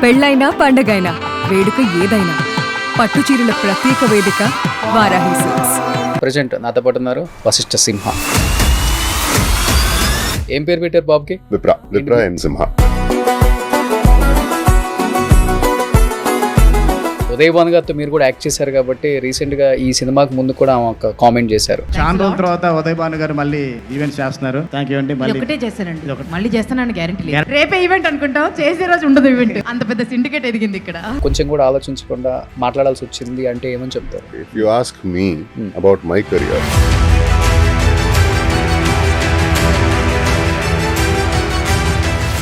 పెళ్ళైనా పండగైనా వేడుక ఏదైనా పట్టు చీరల ప్రత్యేక వేదిక వారాహి సిల్క్స్. ప్రజెంట్ నాతో పాటు ఉన్నారు వశిష్ఠ సింహ. ఏం పేరు పెట్టారు బాబుకి? విప్రా అండ్ సింహ. ఉదయ్ భాను గారితో మీరు కూడా యాక్ట్ చేశారు కాబట్టి రీసెంట్ గా ఈ సినిమాకి ముందు కూడా ఒక కామెంట్ చేశారు. చాలా రోజుల తర్వాత ఉదయ్ భాను గారు మళ్ళీ ఈవెంట్స్ చేస్తున్నారు. థ్యాంక్ యూ అండి. మళ్ళీ ఒకటే చేశానండి, మళ్ళీ చేస్తానని గ్యారెంటీ లేదు. రేపే ఈవెంట్ అనుకుంటాం, చేసే రోజు ఉండదు ఈవెంట్. అంత పెద్ద సిండికేట్ ఎదిగింది ఇక్కడ. కొంచెం కూడా ఆలోచించకుండా మాట్లాడాల్సి వచ్చింది అంటే ఏమని చెప్తారు? If you ask me about my career,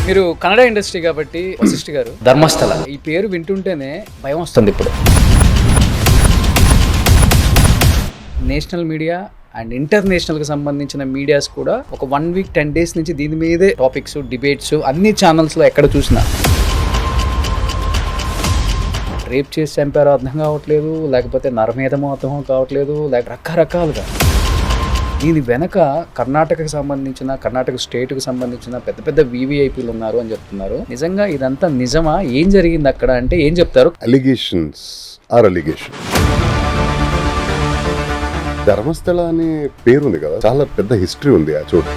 మీరు కన్నడ ఇండస్ట్రీ కాబట్టి వశిష్ఠ గారు, ధర్మస్థల ఈ పేరు వింటుంటేనే భయం వస్తుంది. ఇప్పుడు నేషనల్ మీడియా అండ్ ఇంటర్నేషనల్కి సంబంధించిన మీడియాస్ కూడా ఒక 1 వీక్ 10 days నుంచి దీని మీదే టాపిక్స్, డిబేట్స్ అన్ని ఛానల్స్లో ఎక్కడ చూసినా రేప్ చేసి చంపారో అర్థం కావట్లేదు, లేకపోతే నరమేధమో అర్థం కావట్లేదు, లేక రకరకాలుగా దీని వెనక కర్ణాటకకు సంబంధించిన, కర్ణాటక స్టేట్కి సంబంధించిన పెద్ద పెద్ద వివిఐపీలు ఉన్నారు అని చెప్తున్నారు. నిజంగా ఇదంతా నిజమా? ఏం జరిగింది అక్కడ అంటే ఏం చెప్తారు? allegations are allegations. ధర్మస్థల అనే పేరు ఉంది కదా, చాలా పెద్ద హిస్టరీ ఉంది ఆ చోటు.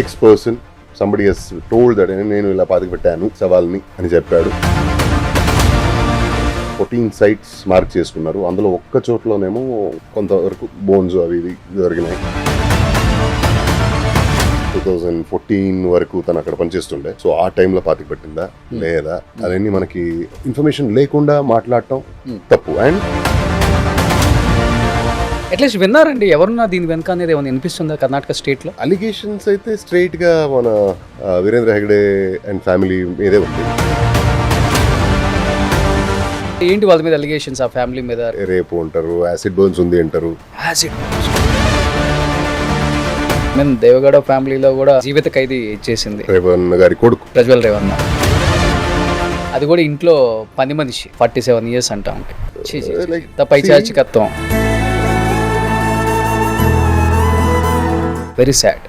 X person somebody has told that నేను ఇలా పాతికి పెట్టాను సవాల్ని అని చెప్పాడు. 14 sites మార్క్ చేసుకున్నారు. అందులో ఒక్క చోట్లోనేమో కొంతవరకు బోన్స్ అవి ఇవి జరిగినాయి. 2014 వరకు తను అక్కడ పనిచేస్తుండే. సో ఆ టైంలో పాతికి పెట్టిందా లేదా అవన్నీ మనకి ఇన్ఫర్మేషన్ లేకుండా మాట్లాడటం తప్పు. అండ్ అట్లీస్ట్ విన్నారండి ఎవరున్నా దీని వెనక అనేది ఏమైనా వినిపిస్తుందా కర్ణాటక స్టేట్లో? అలిగేషన్స్ అయితే స్ట్రైట్ గా మన వీరేంద్ర హెగ్డే అండ్ ఫ్యామిలీ మీదే ఉంది. ఏంటి వాళ్ళ మీద అలిగేషన్స్? ఆ ఫ్యామిలీ మీద రేపు అంటారు, యాసిడ్ బర్న్స్ ఉంది అంటారు. మేము దేవగడ ఫ్యామిలీలో కూడా జీవిత ఖైదీ చేసింది రేవన్న గారి కొడుకు ప్రజ్వల్ రేవన్న. అది కూడా ఇంట్లో పని మనిషి 47 years అంటాం. పైచాచికత్వం. Very sad.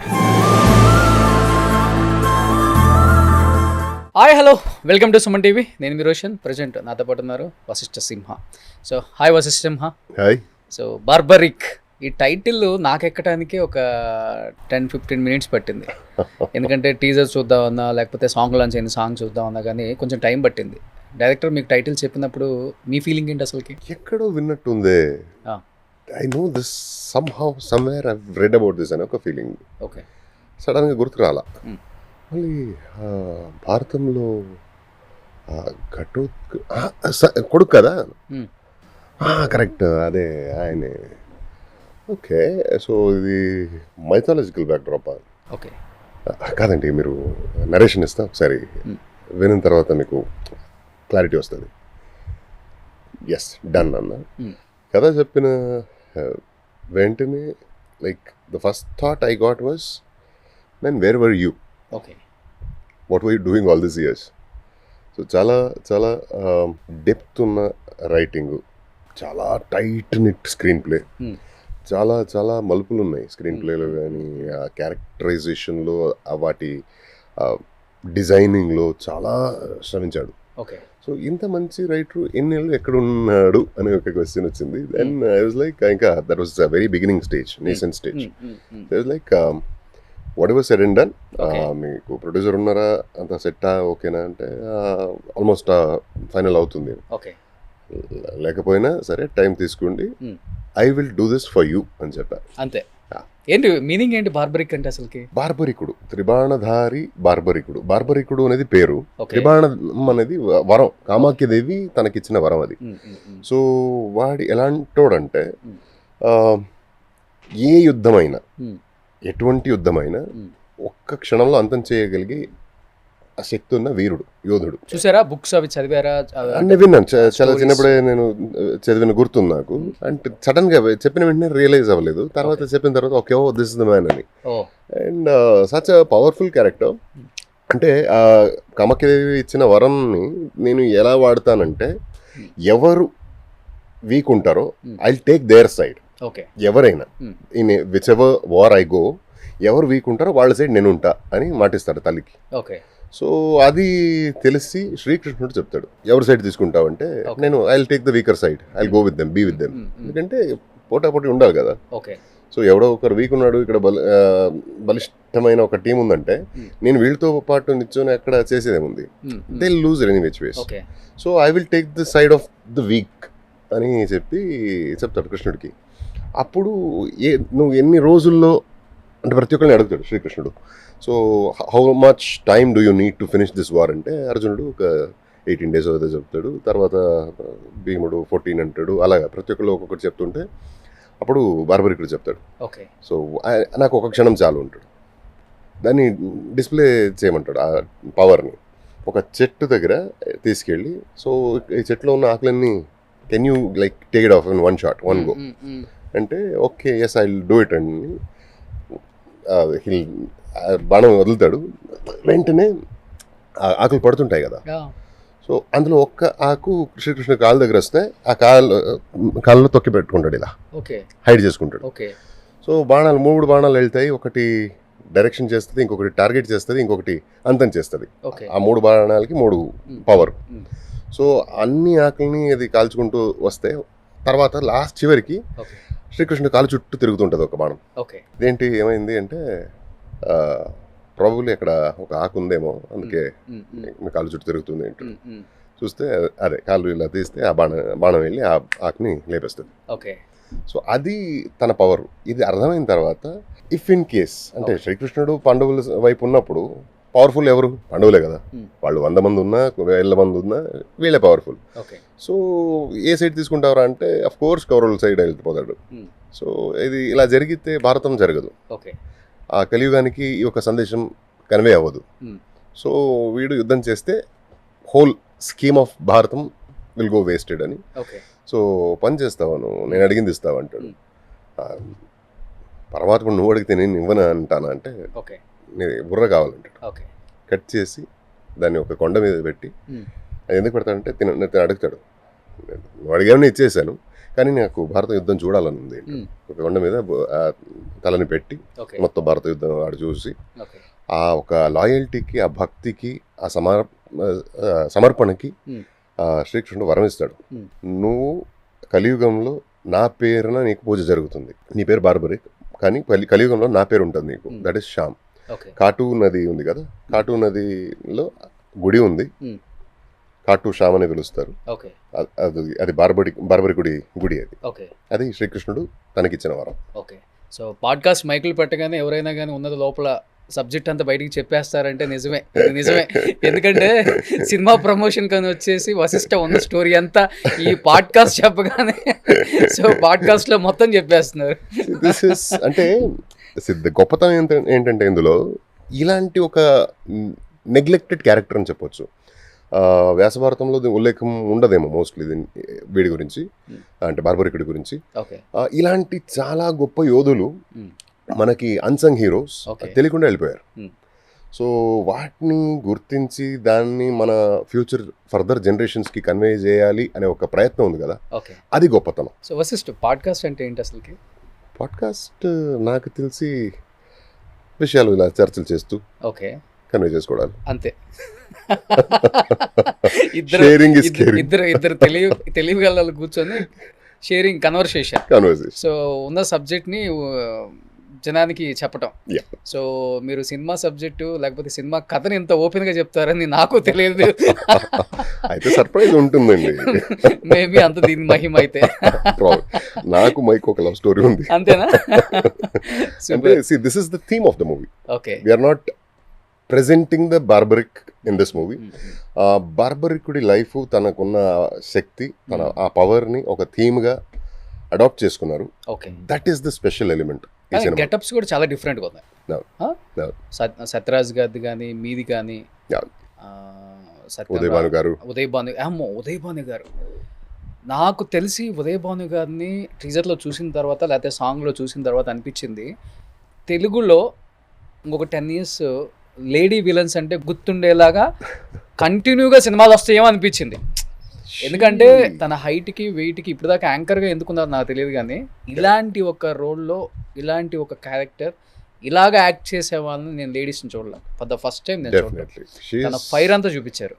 Hi hello, welcome to Suman TV. నేను మీ రోషన్. ప్రజెంట్ నాతో పాటు ఉన్నారు Vasishta Simha. So hi Vasishta Simha. Hi. So Barbarik ఈ టైటిల్ నాకెక్కడానికి ఒక 10-15 minutes పట్టింది. ఎందుకంటే టీజర్ చూద్దామన్నా, లేకపోతే సాంగ్ లాంచ్ అయిన సాంగ్ చూద్దామన్నా కానీ కొంచెం టైం పట్టింది. డైరెక్టర్ మీకు టైటిల్ చెప్పినప్పుడు మీ ఫీలింగ్ ఏంటి అసలుకి? ఎక్కడో విన్నట్టుంది. I know this somehow somewhere I read about this అని ఒక ఫీలింగ్. ఓకే. సడన్గా గుర్తుకు రాలా. మళ్ళీ భారతంలో కొడుకు కదా, కరెక్ట్, అదే ఆయనే. ఓకే, సో ఇది మైథాలజికల్ బ్యాక్డ్రాప్. ఓకే కాదండి, మీరు నరేషన్ ఇస్తా ఒకసారి వినిన తర్వాత మీకు క్లారిటీ వస్తుంది. ఎస్, డన్ అన్న. కథ చెప్పిన వెంటనే like the first thought I got was, men where were you? Okay, what were you doing all this years? So చాలా చాలా డెప్త్ ఉన్న రైటింగ్, చాలా టైట్ నిట్ స్క్రీన్ ప్లే, చాలా చాలా మలుపులు ఉన్నాయి స్క్రీన్ ప్లేలో కానీ, ఆ క్యారెక్టరైజేషన్లో, వాటి డిజైనింగ్లో చాలా శ్రమించాడు. ఓకే. సో ఇంత మంచి రైటర్ ఎన్నేళ్ళు ఎక్కడ ఉన్నాడు అనే ఒక క్వశ్చన్ వచ్చింది. దెన్ ఐ వాజ్ లైక్, ఇంకా that was a very beginning stage, nascent stage. I was like what ever said and done. మీకు ప్రొడ్యూసర్ ఉన్నారా, అంత సెట్టా, ఓకేనా అంటే ఆల్మోస్ట్ ఫైనల్ అవుతుంది. ఓకే. లేకపోయినా సరే టైం తీసుకోండి, I will do this for you అని చెప్పారు. అంతే. ఏంటి మీనింగ్ ఏంటి బార్బరిక్ అంటే అసలుకి? బార్బరికుడు, త్రిబాణధారి బార్బరికుడు. బార్బరికుడు అనేది పేరు, త్రిబాణం అనేది వరం, కామాఖ్యదేవి తనకిచ్చిన వరం అది. సో వాడు ఎలాంటోడంటే ఏ యుద్ధమైనా, ఎటువంటి యుద్ధమైనా ఒక్క క్షణంలో అంతం చేయగలిగి ఆ శక్తి ఉన్న వీరుడు, యోధుడు. చూసారా బుక్స్ అవి చదివారా? అంటే విన్నాను, చాలా చిన్నప్పుడే నేను చదివిన గుర్తుంది నాకు. అంటే సడన్ గా చెప్పిన వెంటనే రియలైజ్ అవ్వలేదు. తర్వాత చెప్పిన తర్వాత okay, oh this is the man అని. And such a powerful character. అంటే ఆ కామాఖ్యదేవి ఇచ్చిన వరంని నేను ఎలా వాడతానంటే, ఎవరు వీక్ ఉంటారో ఐ టేక్ దేర్ సైడ్. ఎవరైనా in which ever war I go, ఎవరు వీక్ ఉంటారో వాళ్ళ సైడ్ నేను ఉంటా అని మాటిస్తాడు తల్లికి. సో అది తెలిసి శ్రీకృష్ణుడు చెప్తాడు ఎవరి సైడ్ తీసుకుంటావంటే నేను I will take the weaker side I will go with them be with them. ఎందుకంటే పోటాపోటీ ఉండాలి కదా. ఓకే. సో ఎవడో ఒకరు వీక్ ఉన్నాడు, ఇక్కడ బలిష్టమైన ఒక టీం ఉందంటే నేను వీళ్ళతో పాటు నిల్చొని అక్కడ చేసేదేముంది, they lose any which ways. Okay. So I will take the side of the weak అని చెప్తాడు కృష్ణుడికి. అప్పుడు నువ్వు ఎన్ని రోజుల్లో అంటే ప్రతి ఒక్కరిని అడుగుతాడు శ్రీకృష్ణుడు. So how much time do you need to finish this war అంటే అర్జునుడు ఒక 18 days ఏదో చెప్తాడు. తర్వాత భీముడు 14 అంటాడు. అలాగా ప్రతి ఒక్కరు ఒక్కొక్కటి చెప్తుంటే అప్పుడు బార్బరికుడు చెప్తాడు. ఓకే. సో నాకు ఒక క్షణం చాలు ఉంటాడు. దాన్ని డిస్ప్లే చేయమంటాడు ఆ పవర్ని. ఒక చెట్టు దగ్గర తీసుకెళ్ళి, సో ఈ చెట్లో ఉన్న ఆకులన్నీ can you like take it off in one shot one go అంటే okay yes I will do it అండి. బాణం వదులుతాడు. వెంటనే ఆకులు పడుతుంటాయి కదా. సో అందులో ఒక్క ఆకు శ్రీకృష్ణ కాలు దగ్గర వస్తే ఆ కాళ్ళలో తొక్కి పెట్టుకుంటాడు, ఇలా హైడ్ చేసుకుంటాడు. సో మూడు బాణాలు వెళ్తాయి. ఒకటి డైరెక్షన్ చేస్తుంది, ఇంకొకటి టార్గెట్ చేస్తుంది, ఇంకొకటి అంతం చేస్తుంది. ఆ 3 బాణాలకి 3 పవర్. సో అన్ని ఆకుల్ని అది కాల్చుకుంటూ వస్తే తర్వాత లాస్ట్ చివరికి శ్రీకృష్ణ కాలు చుట్టూ తిరుగుతుంటుంది ఒక బాణం. ఇదేంటి ఏమైంది అంటే ప్రాబబ్లీ అక్కడ ఒక ఆకు ఉందేమో, అందుకే మీ కాలు చుట్టూ తిరుగుతుంది ఏంటో చూస్తే అదే కాళ్ళు ఇలా తీస్తే ఆ బాణం వెళ్ళి ఆ ఆకుని లేపేస్తుంది. సో అది తన పవర్. ఇది అర్థమైన తర్వాత ఇఫ్ ఇన్ కేస్ అంటే శ్రీకృష్ణుడు పాండవుల వైపు ఉన్నప్పుడు పవర్ఫుల్ ఎవరు? పాండవులే కదా. వాళ్ళు 100 మంది ఉన్నా 1000 మంది ఉన్నా వీళ్ళే పవర్ఫుల్. సో ఏ సైడ్ తీసుకుంటారా అంటే అఫ్ కోర్స్ కౌరవుల సైడ్ వెళ్ళిపోతాడు. సో ఇది ఇలా జరిగితే భారతం జరగదు. ఆ కలియుగానికి ఈ ఒక సందేశం కన్వే అవ్వదు. సో వీడు యుద్ధం చేస్తే whole scheme of Bharatam will go wasted అని. సో పని చేస్తావాను, నేను అడిగింది ఇస్తావు అంటాడు. పరమాత్మ నువ్వు అడిగితే నేను ఇవ్వను అంటానా అంటే నేను బుర్ర కావాలంటాడు. కట్ చేసి దాన్ని ఒక కొండ మీద పెట్టి, అది ఎందుకు పెడతాడంటే నేను అడుగుతాడు, నువ్వు అడిగామని ఇచ్చేసాను కానీ నాకు భారత యుద్ధం చూడాలని ఉంది. ఒక కొండ మీద తలని పెట్టి మొత్తం భారత యుద్ధం ఆడు చూసి ఆ ఒక లాయల్టీకి, ఆ భక్తికి, ఆ సమర్పణకి శ్రీకృష్ణుడు వరమిస్తాడు. నువ్వు కలియుగంలో నా పేరున నీకు పూజ జరుగుతుంది. నీ పేరు బార్బరిక్, కానీ కలియుగంలో నా పేరు ఉంటుంది నీకు, దట్ ఈస్ శ్యామ్. కాటు నది ఉంది కదా, కాటు నదిలో గుడి ఉంది, కాటు శ్యామ్ అని పిలుస్తారు. అది బార్బరికుడి గుడి. అది శ్రీకృష్ణుడు తనకిచ్చిన వరం. సో పాడ్కాస్ట్ మైకులు పెట్టగానే ఎవరైనా కానీ ఉన్నది లోపల సబ్జెక్ట్ అంతా బయటికి చెప్పేస్తారంటే నిజమే. ఎందుకంటే సినిమా ప్రమోషన్ కానీ వచ్చేసి వశిష్ఠ ఉన్న స్టోరీ అంతా ఈ పాడ్కాస్ట్ చెప్పగానే సో పాడ్కాస్ట్ లో మొత్తం చెప్పేస్తున్నారు. అంటే గొప్పతనం ఏంటంటే ఇందులో ఇలాంటి ఒక నెగ్లెక్టెడ్ క్యారెక్టర్ అని చెప్పొచ్చు. వ్యాసభారతంలో ఉల్లేఖం ఉండదేమో మోస్ట్లీ వీడి గురించి, అంటే బార్బరికుడి గురించి. ఇలాంటి చాలా గొప్ప యోధులు మనకి అన్సంగ్ హీరోస్ తెలియకుండా వెళ్ళిపోయారు. సో వాటిని గుర్తించి దాన్ని మన ఫ్యూచర్ ఫర్దర్ జనరేషన్స్కి కన్వే చేయాలి అనే ఒక ప్రయత్నం ఉంది కదా, అది గొప్పతనం. సో వశిష్ఠ పాడ్కాస్ట్ అంటే ఏంటి అసలుకి? పాడ్కాస్ట్ నాకు తెలిసి విషయాలు ఇలా చర్చలు చేస్తూ కన్వే చేసుకోవడాలి అంతే. ఇద్దరు తెలివిగల కూర్చొని షేరింగ్ కన్వర్సేషన్. సో ఉన్న సబ్జెక్ట్ ని జనానికి చెప్పటం. సో మీరు సినిమా సబ్జెక్టు లేకపోతే సినిమా కథని ఎంత ఓపెన్ గా చెప్తారని నాకు తెలియదు. అయితే సర్ప్రైజ్ ఉంటుందండి. మేబీ అంత దీని మహిమ అయితే. నాకు మైక్ ఒక లవ్ స్టోరీ ఉంది అంతేనా? This is the theme of the movie. We are not presenting the Barbarik in this movie. బార్బరికుడి లైఫ్, తనకున్న శక్తి, తన ఆ పవర్ని ఒక థీమ్గా అడాప్ట్ చేసుకున్నారు. That is the special element. Getups కూడా చాలా డిఫరెంట్గా ఉన్నాయి. సత్యరాజ్ గారిది కానీ మీది కానీ, ఉదయ్ భాను గారు. నాకు తెలిసి ఉదయ్ భాను గారిని టీజర్లో చూసిన తర్వాత లేకపోతే సాంగ్లో చూసిన తర్వాత అనిపించింది, తెలుగులో ఇంకొక 10 years లేడీ విలన్స్ అంటే గుర్తుండేలాగా కంటిన్యూగా సినిమాలు వస్తాయేమో అనిపించింది. ఎందుకంటే తన హైట్కి వెయిట్కి ఇప్పుడు దాకా యాంకర్గా ఎందుకున్నారు నాకు తెలియదు, కానీ ఇలాంటి ఒక రోల్లో ఇలాంటి ఒక క్యారెక్టర్ ఇలాగ యాక్ట్ చేసే వాళ్ళని నేను లేడీస్ని చూడలే ఫర్ ద ఫస్ట్ టైం నేను చూడలేదు. డెఫినెట్లీ తన ఫైర్ అంతా చూపించారు.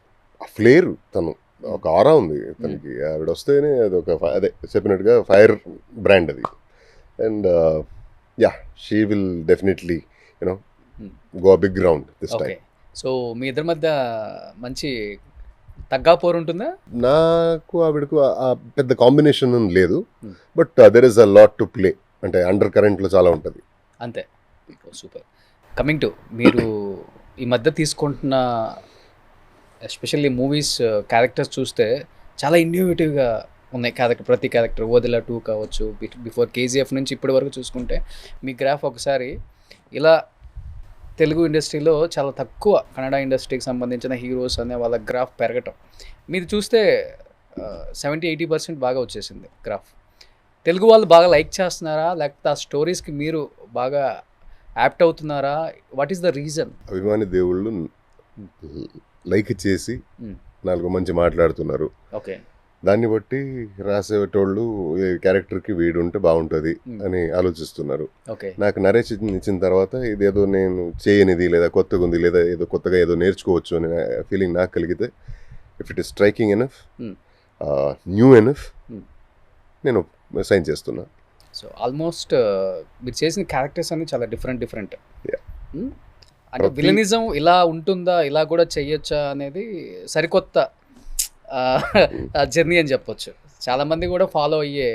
ఫ్లేర్, తను ఒక ఆరా ఉంది తనకి. ఆవిడ వస్తేనే అది ఒక అదే చెప్పినట్టుగా ఫైర్ బ్రాండ్ అది. And yeah, she will definitely you know go big ground this okay, time. So మీ ఇద్దరి మధ్య మంచి తగ్గాపోరు ఉంటుందా? నాకు ఆవిడకు ఆ పెద్ద కాంబినేషన్ లేదు, Hmm. But there is a lot to play. అంటే అండర్ కరెంట్లో చాలా ఉంటుంది. అంతే. సూపర్. కమింగ్ టు మీరు ఈ మధ్య తీసుకుంటున్న ఎస్పెషల్లీ మూవీస్ క్యారెక్టర్స్ చూస్తే చాలా ఇన్నోవేటివ్గా ఉన్నాయి క్యారెక్టర్, ప్రతి క్యారెక్టర్. ఓదిలా 2 కావచ్చు, బిఫోర్ కేజీఎఫ్ నుంచి ఇప్పటి వరకు చూసుకుంటే మీ గ్రాఫ్ ఒకసారి ఇలా తెలుగు ఇండస్ట్రీలో చాలా తక్కువ కన్నడ ఇండస్ట్రీకి సంబంధించిన హీరోస్ అనే వాళ్ళ గ్రాఫ్ పెరగటం మీరు చూస్తే 70-80% బాగా వచ్చేసింది గ్రాఫ్. తెలుగు వాళ్ళు బాగా లైక్ చేస్తున్నారా, లేకపోతే ఆ స్టోరీస్కి మీరు బాగా యాప్ట్ అవుతున్నారా? What is the reason? అభిమాని దేవుళ్ళు లైక్ చేసి 4 మంచి మాట్లాడుతున్నారు. ఓకే, దాన్ని బట్టి రాసేటోళ్ళు ఈ క్యారెక్టర్కి వీడు ఉంటే బాగుంటుంది Hmm. అని ఆలోచిస్తున్నారు. ఓకే, నాకు నరేషన్ ఇచ్చిన తర్వాత ఇదేదో నేను చేయనిది లేదా కొత్తగా ఉంది లేదా ఏదో కొత్తగా ఏదో నేర్చుకోవచ్చు అనే ఫీలింగ్ నాకు కలిగితే, if it is striking enough, Hmm. New enough, Hmm. నేను సైన్ చేస్తున్నా. సో ఆల్మోస్ట్ మీరు చేసిన క్యారెక్టర్స్ అన్ని చాలా డిఫరెంట్. Yeah. అంటే ప్రతి- విలనిజం ఇలా ఉంటుందా, ఇలా కూడా చెయ్యొచ్చా అనేది సరికొత్త జర్నీ అని చెప్పొచ్చు. చాలా మంది కూడా ఫాలో అయ్యే.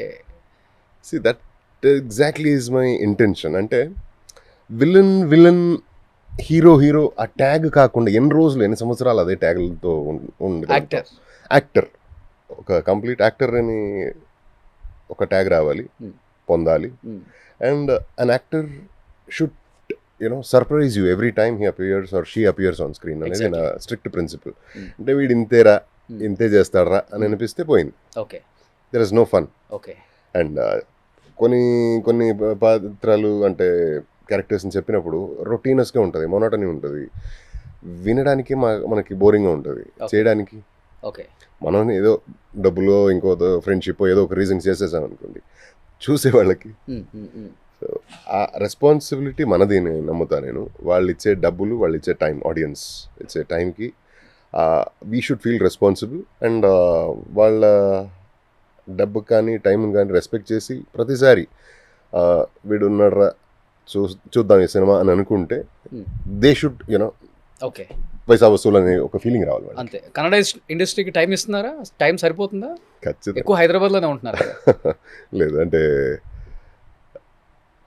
See that exactly is my intention. అంటే విలన్ హీరో ఆ ట్యాగ్ కాకుండా ఎన్ని సంవత్సరాలు అదే ట్యాగ్లతో యాక్టర్. యాక్టర్ ఒక కంప్లీట్ యాక్టర్ అని ఒక ట్యాగ్ రావాలి, Hmm. పొందాలి. And an actor should surprise you every time he appears or she appears on screen అనేది నా స్ట్రిక్ట్ ప్రిన్సిపల్. Hmm. అంటే వీడు ఇంతేరా, ఇంతే చేస్తాడరా అని అనిపిస్తే పోయింది. Okay, there is no fun. Okay, and కొన్ని పాత్రలు అంటే క్యారెక్టర్స్ని చెప్పినప్పుడు రొటీనస్గా ఉంటుంది, మొనోటనీ ఉంటుంది, వినడానికి మనకి బోరింగ్గా ఉంటుంది, చేయడానికి ఓకే. మనం ఏదో డబ్బులో ఇంకో ఫ్రెండ్షిప్ ఏదో ఒక రీజన్ చేసేసాం అనుకోండి, చూసే వాళ్ళకి సో ఆ రెస్పాన్సిబిలిటీ మనది అని నమ్ముతా నేను. వాళ్ళు ఇచ్చే డబ్బులు, వాళ్ళు ఇచ్చే టైం, ఆడియన్స్ ఇచ్చే టైంకి we should feel responsible. And వాళ్ళ డబ్బు కానీ టైం కానీ రెస్పెక్ట్ చేసి ప్రతిసారి వీడు ఉన్నాడ్రా చూద్దాం ఈ సినిమా అని అనుకుంటే దే షుడ్ ఓకే, పైసా వసూలు అనే ఒక ఫీలింగ్ రావాలి వాళ్ళకి. అంతే. కన్నడ ఇండస్ట్రీకి టైం ఇస్తున్నారా? టైం సరిపోతుందా? ఖచ్చితంగా ఎక్కువ హైదరాబాద్లోనే ఉంటున్నారు కదా. లేదు అంటే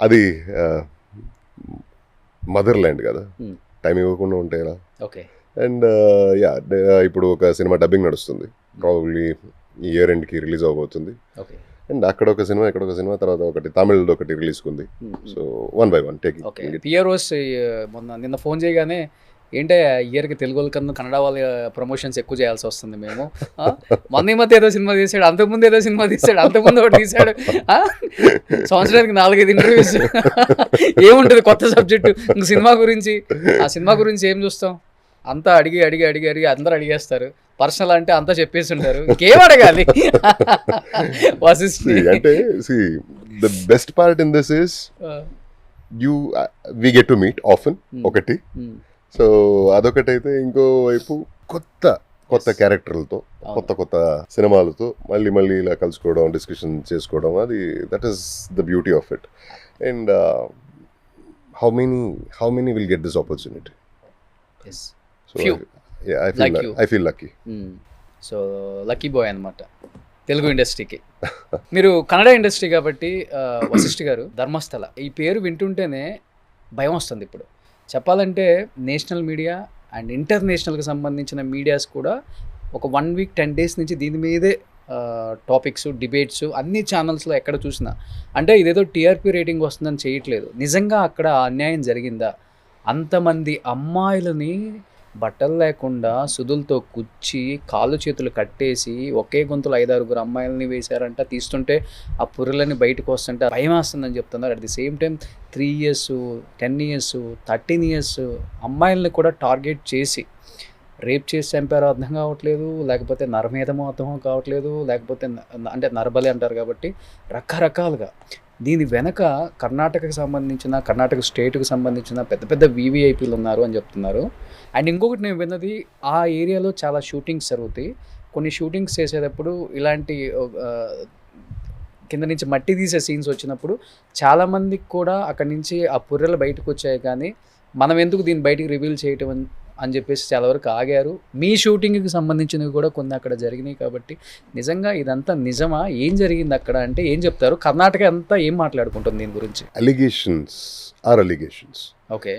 అది మదర్ ల్యాండ్ కదా, Hmm. టైం ఇవ్వకుండా ఉంటే ఎలా. ఓకే, అండ్ యా, ఇప్పుడు ఒక సినిమా డబ్బింగ్ నడుస్తుంది, ప్రాబబ్లీ ఈ ఇయర్ ఎండ్కి రిలీజ్ అవబోతుంది. ఓకే, అండ్ అక్కడ ఒక సినిమా, ఇక్కడ ఒక సినిమా, తర్వాత ఒకటి తమిళ్ ఒకటి రిలీజ్ ఉంది. So 1 by 1 taking. Okay. PROs నిన్న ఫోన్ చేయగానే ఏంటంటే ఇయర్కి తెలుగు వాళ్ళ కన్నా కన్నడ వాళ్ళ ప్రమోషన్స్ ఎక్కువ చేయాల్సి వస్తుంది మేము. మొన్న ఈ మధ్య ఏదో సినిమా తీసాడు, అంతకుముందు ఏదో సినిమా తీసాడు, అంతకుముందు ఒకటి తీసాడు, సంవత్సరానికి 4-5 ఇంటర్వ్యూస్. ఏముంటుంది కొత్త సబ్జెక్టు ఇంక సినిమా గురించి? ఆ సినిమా గురించి ఏం చూస్తాం? అంతా అడిగి అందరూ అడిగేస్తారు. పర్సనల్ అంటే అంతా చెప్పేసి ఉంటారు, ఇంకేం అడగాలి? అంటే the best part in this is we get to meet often ఒకటి. సో అదొకటైతే ఇంకో వైపు కొత్త క్యారెక్టర్లతో, కొత్త సినిమాలతో మళ్ళీ ఇలా కలుసుకోవడం, డిస్కషన్ చేసుకోవడం, అది that is the beauty of it. And how many will get this opportunity? So I feel lucky. So lucky boy అనమాట తెలుగు ఇండస్ట్రీకి. మీరు కన్నడ ఇండస్ట్రీ కాబట్టి వశిష్ఠ గారు, ధర్మస్థల ఈ పేరు వింటుంటేనే భయం వస్తుంది. ఇప్పుడు చెప్పాలంటే నేషనల్ మీడియా అండ్ ఇంటర్నేషనల్కి సంబంధించిన మీడియాస్ కూడా ఒక 1 week 10 days నుంచి దీని మీదే టాపిక్స్, డిబేట్స్ అన్ని ఛానల్స్లో ఎక్కడ చూసినా. అంటే ఇదేదో టీఆర్పీ రేటింగ్ వస్తుందని చేయట్లేదు, నిజంగా అక్కడ అన్యాయం జరిగిందా? అంతమంది అమ్మాయిలని బట్టలు లేకుండా సుదులతో కుచ్చి కాళ్ళు చేతులు కట్టేసి ఒకే గొంతులు 5-6 అమ్మాయిలని వేశారంట. తీస్తుంటే ఆ పుర్రెలని బయటకు వస్తుంటే భయం వేస్తుందని చెప్తున్నారు. At the same time 3 years, 10 years, 13 years అమ్మాయిలని కూడా టార్గెట్ చేసి రేప్ చేసి చంపారో అర్థం కావట్లేదు, లేకపోతే నరమేధమో అర్థం కావట్లేదు, లేకపోతే అంటే నరబలి అంటారు కాబట్టి రకరకాలుగా దీని వెనక కర్ణాటకకు సంబంధించిన కర్ణాటక స్టేట్కి సంబంధించిన పెద్ద పెద్ద వీవీఐపీలు ఉన్నారు అని చెప్తున్నారు. అండ్ ఇంకొకటి నేను విన్నది, ఆ ఏరియాలో చాలా షూటింగ్స్ జరుగుతాయి. కొన్ని షూటింగ్స్ చేసేటప్పుడు ఇలాంటి కింద నుంచి మట్టి తీసే సీన్స్ వచ్చినప్పుడు చాలామందికి కూడా అక్కడి నుంచి ఆ పుర్రెలు బయటకు వచ్చాయి, కానీ మనం ఎందుకు దీన్ని బయటికి రివీల్ చేయటం అని చెప్పేసి చాలా వరకు ఆగారు. మీ షూటింగ్కి సంబంధించినవి కూడా కొన్ని అక్కడ జరిగినాయి. కాబట్టి నిజంగా ఇదంతా నిజమా, ఏం జరిగింది అక్కడ అంటే ఏం చెప్తారు? కర్ణాటక అంతా ఏం మాట్లాడుకుంటుంది దీని గురించి? Allegations or allegations. Okay,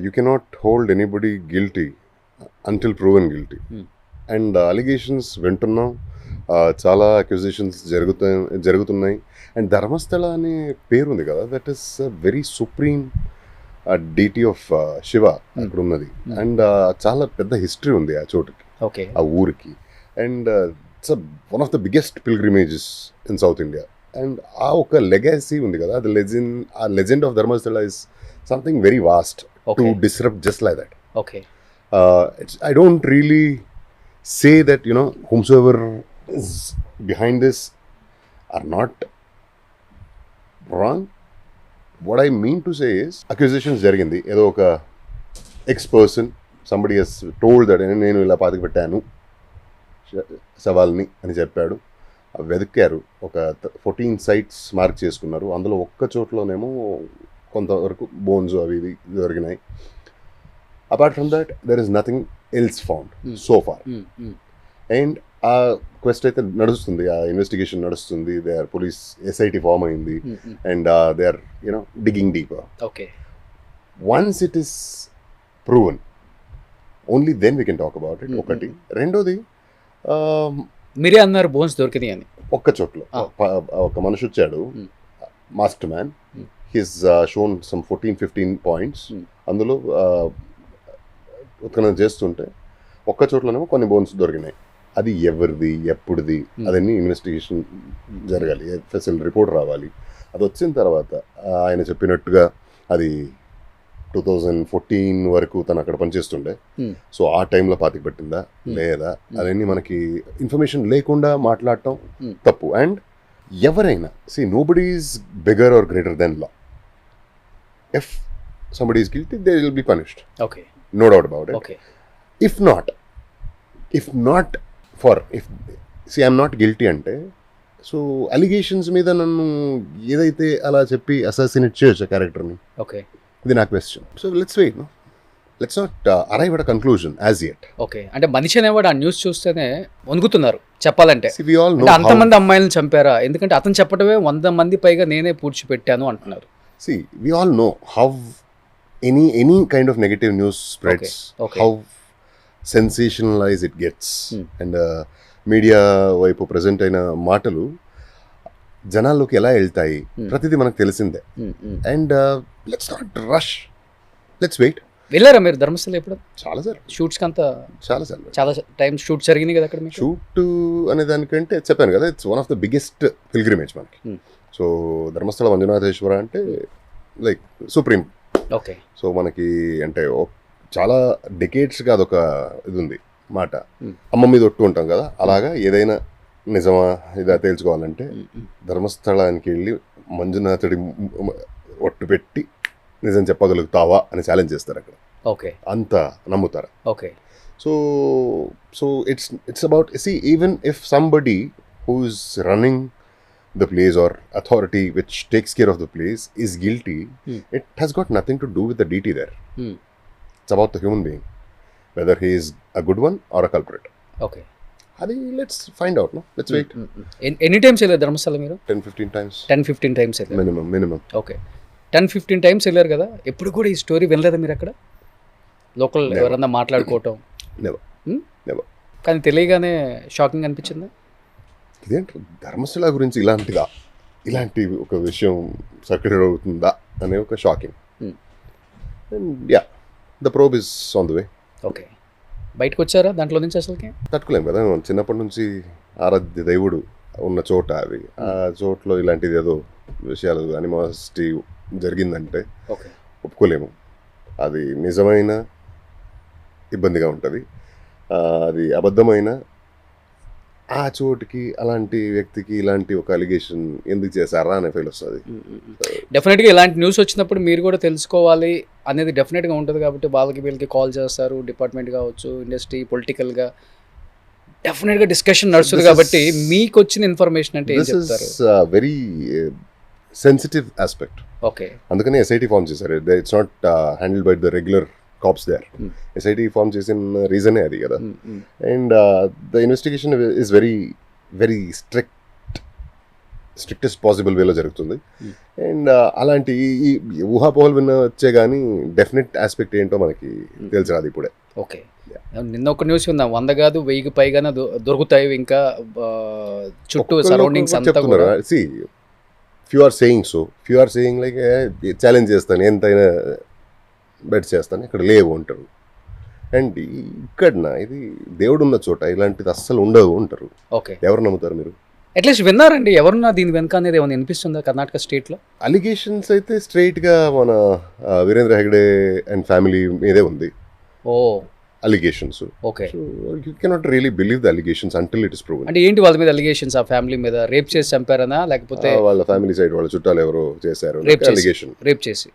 you cannot hold anybody guilty until proven guilty. And allegations వింటున్నాం, చాలా అక్యూజేషన్స్ జరుగుతున్నాయి. అండ్ ధర్మస్థల అనే పేరు ఉంది కదా, that is very supreme deity of Shiva అక్కడ ఉన్నది. అండ్ చాలా పెద్ద హిస్టరీ ఉంది ఆ చోటుకి, ఓకే, ఆ ఊరికి. And it's one of the biggest pilgrimages in South India. And ఆ ఒక లెగసీ ఉంది కదా, అది ఆ legend of Dharmasthala is something very vast to disrupt just like that. Okay, I don't really say that, you know, whomsoever is behind this are not wrong. What I mean to say is, accusations జరిగింది, ఏదో ఒక X-person somebody has told that నేను ఇలా పాతికి పెట్టాను సవాల్ని అని చెప్పాడు. వెతికారు, ఒక 14 sites మార్క్ చేసుకున్నారు. అందులో ఒక్క చోట్లోనేమో కొంతవరకు బోన్స్ అవి ఇవి దొరికినాయి. Apart from that there is nothing else found so far. And ఆ క్వెస్ట్ అయితే నడుస్తుంది, ఆ ఇన్వెస్టిగేషన్ నడుస్తుంది. They are police SIT form అయింది. And they are you know digging deeper. Okay, once it is proven only then we can talk about it. ఒకటి. రెండోది, మీరే అన్నారు బోన్స్ దొరికినాయి అని. ఒక్క చోట్ల ఒక మనిషి వచ్చాడు, master man. His shown some 14-15 points. అందులో ఉత్ఖననం చేస్తుంటే ఒక్క చోట్లనేమో కొన్ని బోన్స్ దొరికినాయి. అది ఎవరిది, ఎప్పుడుది, అదన్నీ ఇన్వెస్టిగేషన్ జరగాలి, ఎఫ్ఎస్ఎల్ రిపోర్ట్ రావాలి. అది వచ్చిన తర్వాత ఆయన చెప్పినట్టుగా అది 2014 వరకు తను అక్కడ పనిచేస్తుండే. సో ఆ టైంలో పాతికి పెట్టిందా లేదా అవన్నీ మనకి ఇన్ఫర్మేషన్ లేకుండా మాట్లాడటం తప్పు. అండ్ ఎవరైనా nobody is bigger or greater than law. If somebody is guilty, they will be punished. Okay, no doubt about it. Okay, if not for I'm not guilty ante, so allegations మీద నన్ను ఏదైతే అలా చెప్పి assassinate చేయొచ్చు ఆ క్యారెక్టర్ని. Okay, ఇది నా question. So let's wait, let's not arrive at a conclusion as yet. Okay, అంటే మనిషి అనేవాడు ఆ న్యూస్ చూస్తేనే వణుకుతున్నారు చెప్పాలంటే. we all know అంతమంది అమ్మాయిలను చంపారా? ఎందుకంటే అతను చెప్పడమే 100 మంది పైగా నేనే పూడ్చిపెట్టాను అంటున్నారు. we all know how any kind of negative news spreads. Okay. How sensationalized it gets. And media వైపు ప్రజెంట్ అయిన మాటలు జనాల్లోకి ఎలా వెళ్తాయి ప్రతిదీ మనకు తెలిసిందే. And let's not rush, let's wait. వెళ్ళారా మీరు ధర్మస్థల ఎప్పుడు? చాలా సార్, షూట్స్కి అంతా చాలా టైం షూట్ జరిగినాయి కదా అక్కడ. షూట్ అనే దానికంటే చెప్పాను కదా, it's one of the biggest pilgrimage మనకి. సో ధర్మస్థల మంజునాథేశ్వర అంటే లైక్ సుప్రీం. ఓకే, సో మనకి అంటే చాలా డెకేడ్స్గా అదొక ఇది ఉంది మాట, అమ్మ మీద ఒట్టు ఉంటాం కదా, అలాగా ఏదైనా నిజమా ఇదా తేల్చుకోవాలంటే ధర్మస్థలానికి వెళ్ళి మంజునాథుడి ఒట్టు పెట్టి నిజం చెప్పగలుగుతావా అని ఛాలెంజ్ చేస్తారు అక్కడ. ఓకే, అంత నమ్ముతారు. Okay, so it's about even if somebody who is running the place or authority which takes care of the place is guilty, it has got nothing to do with the deity there. It's about the human being, whether he is a good one or a culprit. Okay, adi let's find out, no, let's wait. Any times వెళ్ళారు ధర్మస్థల మీరు? 10-15 times. 10-15 times వెళ్ళారు minimum. Okay, 10-15 times వెళ్ళారు కదా. ఎప్పుడు కూడా ఈ story వినలేదా మీరు అక్కడ? లోకల్ ఎవరన్నా మాట్లాడుకోవటం? నెవర్. కానీ తెలియగానే షాకింగ్ అనిపించిందా? ఇదేంటి ధర్మస్థల గురించి ఇలాంటి ఒక విషయం సర్క్యులేట్ అవుతుందా అనే ఒక shocking. And yeah, the probe is on the way. Okay, బయటకు వచ్చారా దాంట్లో నుంచి? అసలుకి తట్టుకోలేం కదా, చిన్నప్పటి నుంచి ఆరాధ్య దేవుడు ఉన్న చోట అది. ఆ చోట్లో ఇలాంటిది ఏదో విషయాలు అనిమాసిటీ జరిగిందంటే ఒప్పుకోలేము. అది నిజమైన ఇబ్బందిగా ఉంటుంది, అది అబద్ధమైన ఆ చోటుకి అలాంటి వ్యక్తికి ఇలాంటి ఒక అలిగేషన్ ఎందుకు చేశారా అనే ఫీల్ వస్తుంది. డెఫినెట్గా ఇలాంటి న్యూస్ వచ్చినప్పుడు మీరు కూడా తెలుసుకోవాలి అనేది డెఫినెట్గా ఉంటుంది కాబట్టి వాళ్ళకి వీళ్ళకి కాల్ చేస్తారు, డిపార్ట్మెంట్ కావచ్చు, ఇండస్ట్రీ, పొలిటికల్గా డెఫినెట్గా డిస్కషన్ నడుస్తుంది. కాబట్టి మీకు వచ్చిన ఇన్ఫర్మేషన్ అంటే ఏం దిస్ ఇస్ చెప్తారు? Very sensitive aspect. ఓకే, అందుకని ఎస్ఐటి ఫామ్ చేశారు. It's not handle by the regular cops there. SIT form చేసిన రీజనే అది కదా. And the investigation is very very strictest possible వేలో జరుగుతుంది. అండ్ అలాంటి ఈ ఊహాపోహలు వినొచ్చే కానీ డెఫినెట్ ఆస్పెక్ట్ ఏంటో మనకి తెలిసిరాదు ఇప్పుడే. ఓకే. నిన్న ఒక న్యూస్ ఉందా, 100 కాదు 1000కి పైగానే దొరుకుతాయి ఇంకా చుట్టూ సరౌండింగ్స్ అంతా కూడా. See few are saying so, few are saying like challenge చేస్తాను, ఎంతైనా బెట్ చేస్తాను, ఇక్కడ లేవు అంటారు. అండ్ ఇక్కడ ఇది దేవుడు ఉన్న చోట ఇలాంటిది అస్సలు ఉండవు అంటారు. ఓకే, ఎవరు నమ్ముతారు మీరు? అట్లీస్ట్ విన్నారండి ఎవరున్నా దీని వెనక అనేది ఏమైనా వినిపిస్తుందా కర్ణాటక స్టేట్లో? అలిగేషన్స్ అయితే స్ట్రైట్గా మన వీరేంద్ర హెగ్డే అండ్ ఫ్యామిలీ మీదే ఉంది ఓ allegations. Okay, you cannot really believe the allegations until it is proven. అంటే ఏంటి వాళ్ళ మీద అలిగేషన్స్? ఆ ఫ్యామిలీ మీద రేప్ చేసి చంపారనా, లేకపోతే వాళ్ళ ఫ్యామిలీ సైడ్ వాళ్ళ చుట్టాలు ఎవరో చేశారు అలిగేషన్. రేప్ చేసి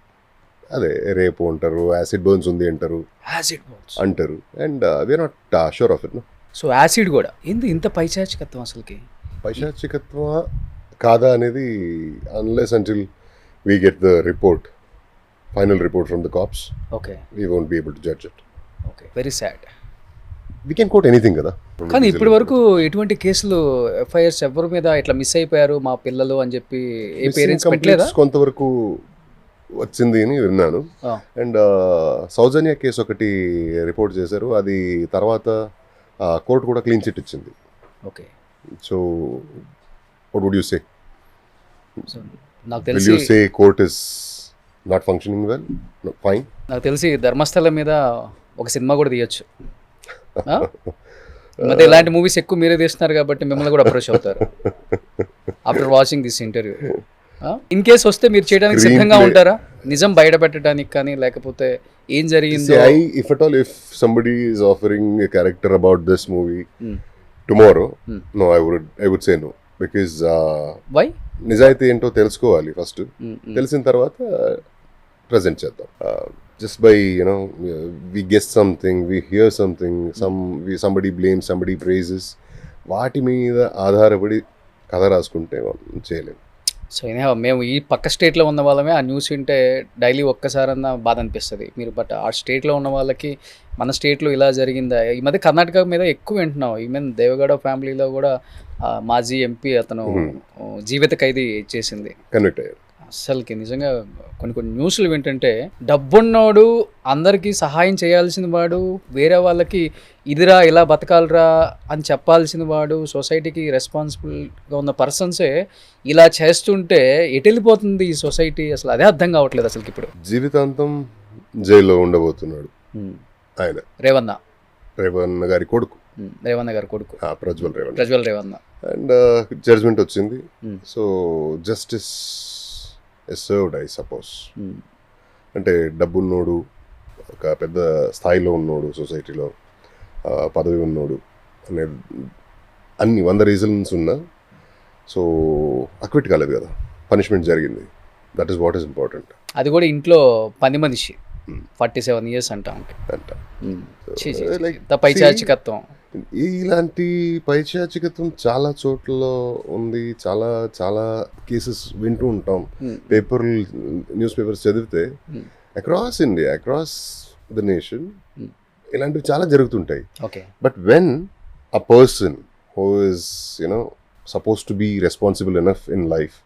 అదే రేపు అంటారు, యాసిడ్ బర్న్స్ ఉంది అంటారు, యాసిడ్ బర్న్స్ అంటారు. And we're not sure of it. So acid కూడా ఇంత పైచాచికత్వం అసలుకి పైశాచికత్వ కాదా అనేది unless until we get the report, final report from the cops, okay, we won't be able to judge it. Okay, very sad. We can quote anything కదా. కానీ ఇప్పటి వరకు ఎటువంటి కేసులు, ఎఫ్ఐఆర్స్ ఎవరి మీద ఇట్లా మిస్ అయిపోయారు మా పిల్లలు అని చెప్పి ఏ పేరెంట్స్ పెట్టలేదా? కొంతవరకు వచ్చింది అని విన్నాను. అండ్ సౌజన్య కేసు ఒకటి రిపోర్ట్ చేశారు, అది తర్వాత కోర్టు కూడా క్లీన్ చిట్ ఇచ్చింది. Okay, so what would you say? నాకు Will తెలిసి you say court is not functioning well? No, fine. నాకు తెలిసి ధర్మస్థలం మీద ఒక సినిమా కూడా తీయొచ్చు. ಮತ್ತೆ ఇలాంటి మూవీస్ ఎక్కువ మీరే తీస్తున్నారు కాబట్టి మిమ్మల్ని కూడా అప్రోచ్ అవుతారు after watching this interview. In case వస్తే మీరు చేయడానికి సిద్ధంగా ఉంటారా, నిజం బయట పెట్టడానికి కానీ, లేకపోతే ఏం జరిగిందో? If at all, if somebody is offering a character about this movie tomorrow, no, I would say no, because why? నిజాయితీ ఏంటో తెలుసుకోవాలి ఫస్ట్. తెలిసిన తర్వాత ప్రజెంట్ చేద్దాం. Just by, we guess something, we hear something, somebody blames, somebody praises, వాటి మీద ఆధారపడి కథ రాసుకుంటే చేయలేము. సో మేము ఈ పక్క స్టేట్లో ఉన్న వాళ్ళమే ఆ న్యూస్ వింటే డైలీ ఒక్కసారన్నా బాధ అనిపిస్తుంది. మీరు బట్ ఆ స్టేట్లో ఉన్న వాళ్ళకి మన స్టేట్లో ఇలా జరిగిందా? ఈ మధ్య కర్ణాటక మీద ఎక్కువ వింటున్నాం. ఈవెన్ దేవగౌడ ఫ్యామిలీలో కూడా మాజీ ఎంపీ అతను జీవిత ఖైదీ చేసింది. కన్విక్ట్ అయ్యారు. అస్సలకి నిజంగా కొన్ని న్యూస్లు వింటుంటే డబ్బున్నోడు అందరికీ సహాయం చేయాల్సిన వాడు, వేరే వాళ్ళకి ఇదిరా ఇలా బతకాలరా అని చెప్పాల్సిన వాడు, సొసైటీకి రెస్పాన్సిబుల్గా ఉన్న పర్సన్సే ఇలా చేస్తుంటే ఎటు వెళ్ళిపోతుంది ఈ సొసైటీ? అసలు అదే అర్థం కావట్లేదు అసలుకి. ఇప్పుడు జీవితాంతం జైల్లో ఉండబోతున్నాడు ఆయన, రేవన్న గారి కొడుకు. రేవన్న గారి కొడుకు ప్రజ్వల్ రేవన్న. అండ్ జడ్జ్మెంట్ వచ్చింది. So justice served, I suppose. అంటే డబ్బున్నోడు, ఒక పెద్ద స్థాయిలో ఉన్నోడు, సొసైటీలో పదవి ఉన్నోడు అనే అన్ని 100 రీజన్స్ ఉన్నా సో అక్విట్ కాలేదు కదా, పనిష్మెంట్ జరిగింది. That is what is important. అది కూడా ఇంట్లో పని మనిషి 47 years అంట. పైచాచికత్వం, ఇలాంటి పైచాచికత్వం చాలా చోట్ల ఉంది. చాలా చాలా కేసెస్ వింటూ ఉంటాం. న్యూస్ పేపర్స్ చదివితే across India, across the nation ఇలాంటివి చాలా జరుగుతుంటాయి. But when a person who is suppose to be responsible enough in life,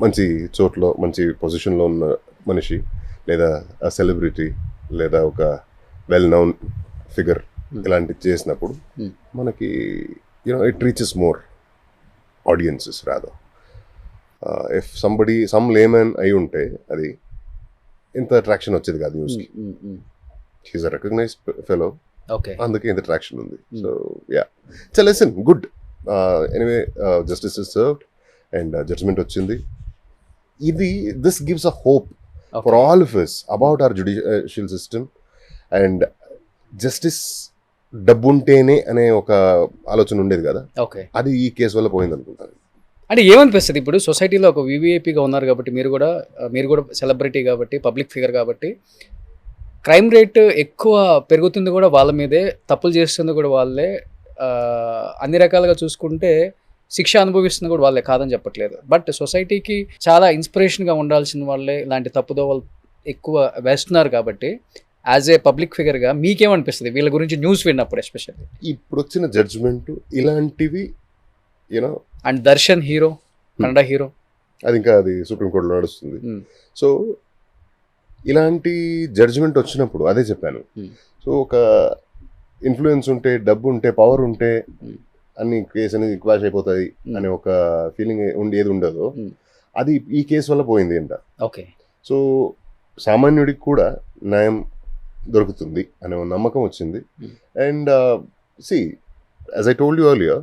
మంచి చోట్ల మంచి పొజిషన్లో ఉన్న మనిషి, లేదా సెలబ్రిటీ, లేదా ఒక వెల్ నౌన్ ఫిగర్ ఇలాంటివి చేసినప్పుడు మనకి it reaches more audiences rather. If some layman అయి ఉంటే అది ఇంత అట్రాక్షన్ వచ్చేది కాదు న్యూస్కి. హీస్ అ రికగ్నైజ్డ్ ఫెలో, అందుకే ఇంత అట్రాక్షన్ ఉంది. So yeah, it's a lesson, good. Anyway, justice is served and judgement వచ్చింది. This gives a hope for all of us about our judicial system, and justice డబ్బు ఉంటేనే అనే ఒక ఆలోచన ఉండేది కదా, ఓకే. అది ఈ కేసు వల్ల పోయింది అనుకుంటాను. అంటే ఏమనిపిస్తుంది ఇప్పుడు సొసైటీలో ఒక వివిఐపిగా ఉన్నారు కాబట్టి మీరు కూడా సెలబ్రిటీ కాబట్టి పబ్లిక్ ఫిగర్ కాబట్టి క్రైమ్ రేట్ ఎక్కువ పెరుగుతుంది కూడా వాళ్ళ మీదే, తప్పులు చేస్తుంది కూడా వాళ్ళే, అన్ని రకాలుగా చూసుకుంటే శిక్ష అనుభవిస్తుంది కూడా వాళ్ళే, కాదని చెప్పట్లేదు. బట్ సొసైటీకి చాలా ఇన్స్పిరేషన్గా ఉండాల్సిన వాళ్ళే ఇలాంటి తప్పుదోవలు ఎక్కువ వేస్తున్నారు కాబట్టి యాజ్ ఏ పబ్లిక్ ఫిగర్గా మీకేమనిపిస్తుంది వీళ్ళ గురించి న్యూస్ విన్నప్పుడు ఎస్పెషల్లీ? ఇప్పుడు వచ్చిన జడ్జిమెంట్ ఇలాంటివి you know, and Darshan hero, Kannada hero, అది సుప్రీంకోర్టులో నడుస్తుంది. సో ఇలాంటి జడ్జిమెంట్ వచ్చినప్పుడు అదే చెప్పాను. సో ఒక ఇన్ఫ్లుయెన్స్ ఉంటే, డబ్బు ఉంటే, పవర్ ఉంటే అన్ని కేసు అనేది క్వాష్ అయిపోతుంది అనే ఒక ఫీలింగ్ ఏది ఉండదో అది ఈ కేసు వల్ల పోయింది అంట. ఓకే. సో సామాన్యుడికి కూడా న్యాయం దొరుకుతుంది అనే ఒక నమ్మకం వచ్చింది. And see, as I told you earlier,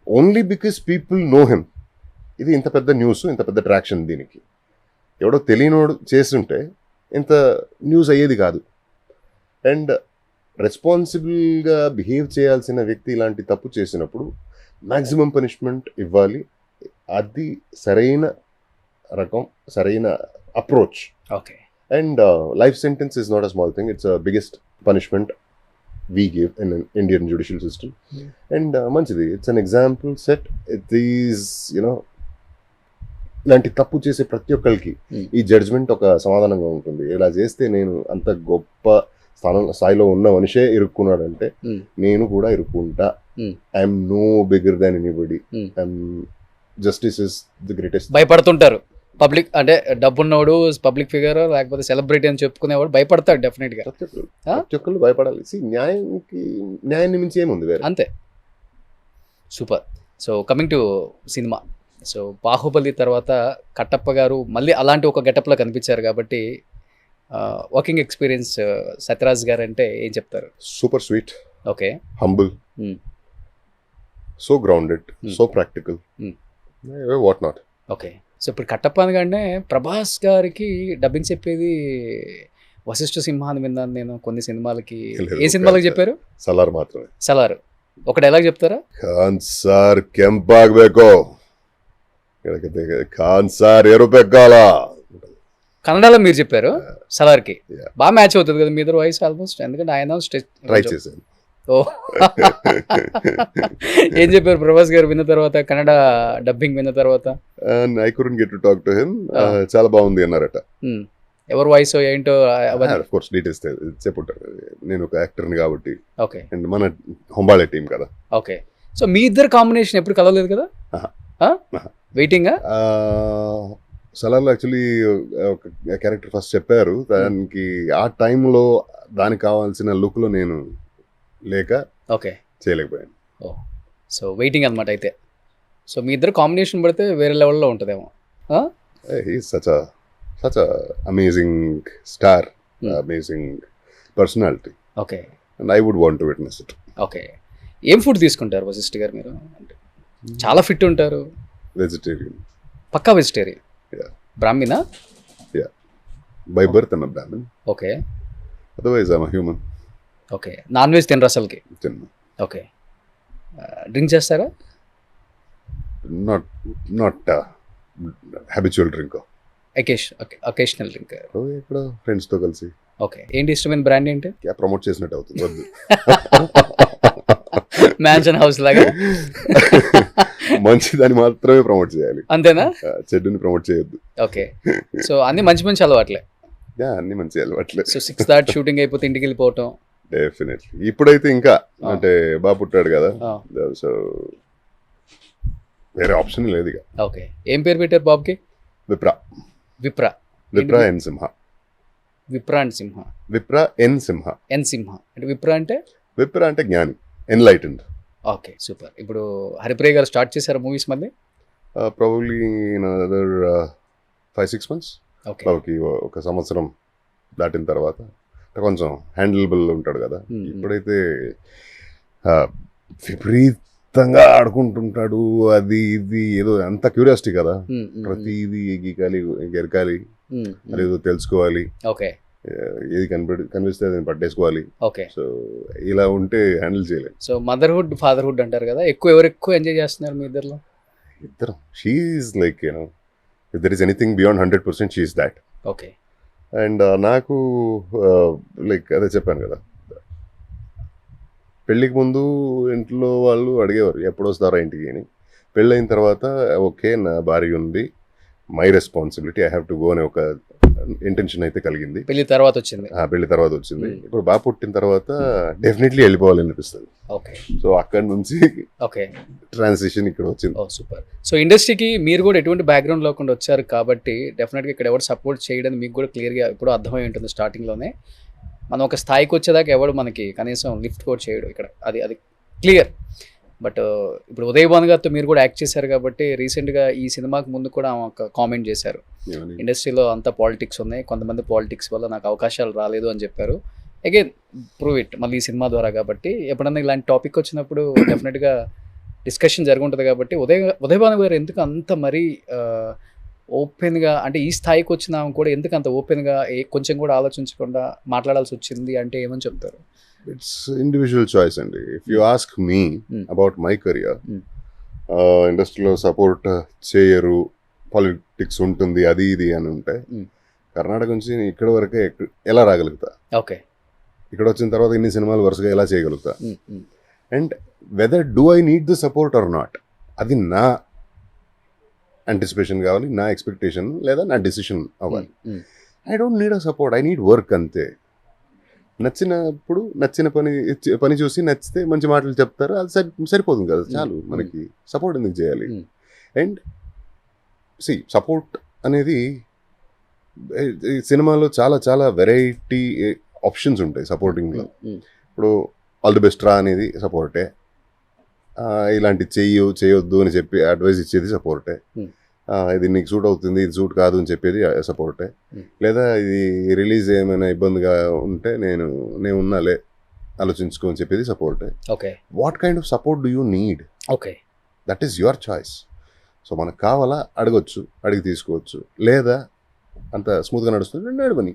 only because people know him, ఇది ఇంత పెద్ద న్యూస్, ఇంత పెద్ద ట్రాక్షన్. దీనికి ఎవడో తెలియనోడు చేస్తుంటే ఇంత న్యూస్ అయ్యేది కాదు. అండ్ రెస్పాన్సిబుల్గా బిహేవ్ చేయాల్సిన వ్యక్తి ఇలాంటి తప్పు చేసినప్పుడు మ్యాక్సిమం పనిష్మెంట్ ఇవ్వాలి. అది సరైన రకం, సరైన approach. Okay. And life sentence is not a small thing, it's biggest punishment we give in an Indian judicial system. And మంచిది, it's an example set. It is ఇలాంటి తప్పు చేసే ప్రతి ఒక్కరికి ఈ జడ్జ్మెంట్ ఒక సమాధానంగా ఉంటుంది. ఇలా చేస్తే నేను అంత గొప్ప స్థాయిలో ఉన్న మనిషే ఇరుక్కున్నాడంటే నేను కూడా ఇరుక్కుంటా. I'm no bigger than anybody. Justice is the greatest. భయపడుతుంటారు పబ్లిక్, అంటే డబ్బున్నవాడు పబ్లిక్ ఫిగర్ లేకపోతే సెలబ్రిటీ అని చెప్పుకునేవాడు భయపడతాడు డెఫినెట్గా. ప్రతి ఒక్కరు భయపడాలి. న్యాయాన్ని మించి ఏముంది వేరే. అంతే. Super. So coming to cinema, so Baahubali తర్వాత కట్టప్ప గారు మళ్ళీ అలాంటి ఒక గెటప్లో కనిపించారు కాబట్టి వర్కింగ్ ఎక్స్పీరియన్స్ సత్యరాజ్ గారు అంటే ఏం చెప్తారు? Super sweet, okay, humble, so grounded, so practical, what not. Okay. So ఇప్పుడు కట్టప్ప అనగానే ప్రభాస్ గారికి డబ్బింగ్ చెప్పేది వశిష్ఠ సింహ అని విన్నాను నేను కొన్ని సినిమాలకి. ఏ సినిమాలకు చెప్పారు? ಸಲಾರ್ మాత్రమే. ಸಲಾర్. ఒక డైలాగ్ చెప్తారా? ಖಾನ್ ಸಾರ್ ಕೆಂಪಾಗಬೇಕು, ఖాన్ సార్ ఎరుపెక్కాల. కన్నడలో మీరు చెప్పారు సలార్కి. బాగా మ్యాచ్ అవుతుంది కదా మీ ఇద్దరు వాయిస్ ఆల్మోస్ట్, ఎందుకంటే ఆయన ట్రై చేశాను. ఓ ఏం చెప్పారు ప్రభాస్ గారు విన్న తర్వాత, కన్నడ డబ్బింగ్ విన్న తర్వాత? I couldn't get to talk to him. చాలా బాగుంది అన్నారట. ఎవరు వాయిస్ ఏంటో ఆఫ్ కోర్స్ డీటెయిల్స్ చెప్పుంటారు. నేను ఒక యాక్టర్ని కాబట్టి. ఓకే. అండ్ మన హొంబాళే టీం కదా. ఓకే. సో మీ ఇద్దరు కాంబినేషన్ ఎప్పుడు కలవలేదు కదా? వెయిటింగా? సలార్లో యాక్చువల్లీ ఒక క్యారెక్టర్ ఫస్ట్ చెప్పారు, దానికి ఆ టైంలో దానికి కావాల్సిన లుక్లో నేను లేక ఓకే చేయలేకపోయాను. ఓ, సో వెయిటింగ్ అనమాట అయితే. సో మీ ఇద్దరు కాంబినేషన్ పడితే వేరే లెవెల్లో ఉంటుందేమో. Such amazing star, amazing personality. Okay. And I would want to witness it. Okay. ఏం ఫుడ్ తీసుకుంటారు వశిష్ఠ గారు మీరు? అంటే చాలా ఫిట్ ఉంటారు. వెజిటేరియన్. పక్కా వెజిటేరియన్. బ్రాహ్మినా? By birth I'm Brahman. Okay. Otherwise I'm human. Okay. Non veg తినరు అసలుకి? తిన్ను. ఓకే. డ్రింక్ చేస్తారా? Not habitual drink. Occasional drink. ఇక్కడ ఫ్రెండ్స్తో కలిసి. ఓకే. ఏంటి ఇష్టమైన బ్రాండ్ ఏంటి? ప్రమోట్ చేసినట్టు అవుతుంది, వద్దు. మ్యాన్షన్ హౌస్ లాగా మంచి దాన్ని మాత్రమే ప్రమోట్ చేయాలి, అంతేనా? చెడ్డుని ప్రమోట్ చేయొద్దు. ఓకే. సో అన్ని మంచి మంచి అలవాట్లే. అన్ని మంచి అలవాట్లే. సో 6 దాటి షూటింగ్ అయిపోతే ఇంటికి వెళ్ళిపోవటం. డెఫినెట్లీ. ఇప్పుడైతే ఇంకా అంటే బాబు పుట్టాడు కదా, సో వేరే ఆప్షన్ లేదు ఇక. ఓకే. ఏం పేరు పెట్టారు బాబుకి? విప్రా. విప్రా. విప్రా ఎన్ సింహ. విప్రా అండ్ సింహ. విప్రా ఎన్ సింహ. ఎన్ సింహ అంటే విప్రా అంటే? విప్రా అంటే జ్ఞాని, ఎన్లైటెండ్. Okay, super. ఇప్పుడు హరిప్రియ గారు స్టార్ట్ చేశారు మూవీస్ మళ్ళీ? Probably in another 5-6 months. Okay. బాబుకి ఒక సంవత్సరం దాటిన తర్వాత కొంచెం హ్యాండిలబుల్ ఉంటాడు కదా. ఇప్పుడైతే విపరీతంగా ఆడుకుంటుంటాడు, అది ఇది ఏదో అంత క్యూరియాసిటీ కదా, ప్రతిదీ గీకాలి, గెరకాలి, అదేదో తెలుసుకోవాలి. ఓకే. ఏది కనిపిస్తే అది పట్టేసుకోవాలి. ఓకే. సో ఇలా ఉంటే హ్యాండిల్ చేయలేదు. సో మదర్హుడ్ ఫాదర్హుడ్ అంటారు కదా, ఎవరు ఎక్కువ ఎంజాయ్ చేస్తున్నారు మీ ఇద్దరిలో? ఇద్దరం. She's like if there is anything beyond 100% she's that. Okay. And నాకు లైక్ అదే చెప్పాను కదా, పెళ్ళికి ముందు ఇంట్లో వాళ్ళు అడిగేవారు ఎప్పుడు వస్తారా ఇంటికి అని. పెళ్ళైన తర్వాత ఓకే నా భార్య ఉంది, my responsibility, I have to go అనే ఒక ఇంటెన్షన్ అయితే కలిగింది. పెళ్లి తర్వాత వచ్చింది. పెళ్లి తర్వాత వచ్చింది. ఇప్పుడు బాగా పుట్టిన తర్వాత డెఫినెట్లీ వెళ్ళిపోవాలనిపిస్తుంది. ఓకే. సో అక్కడ నుంచి ఓకే ట్రాన్సిషన్ ఇక్కడ వచ్చింది. ఓ సూపర్. సో ఇండస్ట్రీకి మీరు కూడా ఎటువంటి బ్యాక్గ్రౌండ్ లేకుండా వచ్చారు కాబట్టి డెఫినెట్గా ఇక్కడ ఎవరు సపోర్ట్ చేయడానికి మీకు కూడా క్లియర్గా ఇప్పుడు అర్థమై ఉంటుంది. స్టార్టింగ్లోనే మనం ఒక స్థాయికి వచ్చేదాకా ఎవడు మనకి కనీసం లిఫ్ట్ కూడా చేయడు ఇక్కడ, అది క్లియర్. బట్ ఇప్పుడు ఉదయ్ భాను గారితో మీరు కూడా యాక్ట్ చేశారు కాబట్టి రీసెంట్గా ఈ సినిమాకి ముందు కూడా ఒక కామెంట్ చేశారు, ఇండస్ట్రీలో అంతా పాలిటిక్స్ ఉన్నాయి, కొంతమంది పాలిటిక్స్ వల్ల నాకు అవకాశాలు రాలేదు అని చెప్పారు. అగైన్ ప్రూవ్ ఇట్ మళ్ళీ ఈ సినిమా ద్వారా. కాబట్టి ఎప్పుడన్నా ఇలాంటి టాపిక్ వచ్చినప్పుడు డెఫినెట్గా డిస్కషన్ జరుగుంటుంది. కాబట్టి ఉదయ్ భాను గారు ఎందుకు అంత మరీ ఓపెన్గా, అంటే ఈ స్థాయికి వచ్చినా కూడా ఎందుకు అంత ఓపెన్గా కొంచెం కూడా ఆలోచించకుండా మాట్లాడాల్సి వచ్చింది అంటే ఏమని చెప్తారు? ఇట్స్ ఇండివిజువల్ చాయిస్ అండి. If you ask me about my career, ఇండస్ట్రీలో సపోర్ట్ చేయరు, పాలిటిక్స్ ఉంటుంది, అది ఇది అని ఉంటే కర్ణాటక నుంచి ఇక్కడ వరకే ఎలా రాగలుగుతా? ఓకే. ఇక్కడ వచ్చిన తర్వాత ఇన్ని సినిమాలు వరుసగా ఎలా చేయగలుగుతా? And whether do I need the support or not, అది నా అంటిసిపేషన్ కావాలి, నా ఎక్స్పెక్టేషన్ లేదా నా డెసిషన్ అవ్వాలి. I don't need a support, I need work అంతే. నచ్చినప్పుడు నచ్చిన పని చూసి నచ్చితే మంచి మాటలు చెప్తారు, అది సరిపోతుంది కదా, చాలు. మనకి సపోర్ట్ ఎందుకు చేయాలి? అండ్ సపోర్ట్ అనేది సినిమాలో చాలా చాలా వెరైటీ ఆప్షన్స్ ఉంటాయి సపోర్టింగ్లో. ఇప్పుడు ఆల్ ది బెస్ట్ రా అనేది సపోర్టే, ఇలాంటి చేయొద్దు అని చెప్పి అడ్వైస్ ఇచ్చేది సపోర్టే, ఇది నీకు సూట్ అవుతుంది, ఇది సూట్ కాదు అని చెప్పేది సపోర్టే, లేదా ఇది రిలీజ్ ఏమైనా ఇబ్బందిగా ఉంటే నేను ఉన్నాలే ఆలోచించుకో అని చెప్పేది సపోర్టే. Okay. What kind of support do you need? Okay. That is your choice. So మనకు కావాలా అడగొచ్చు, అడిగి తీసుకోవచ్చు, లేదా అంత స్మూత్గా నడుస్తుంది అడగని.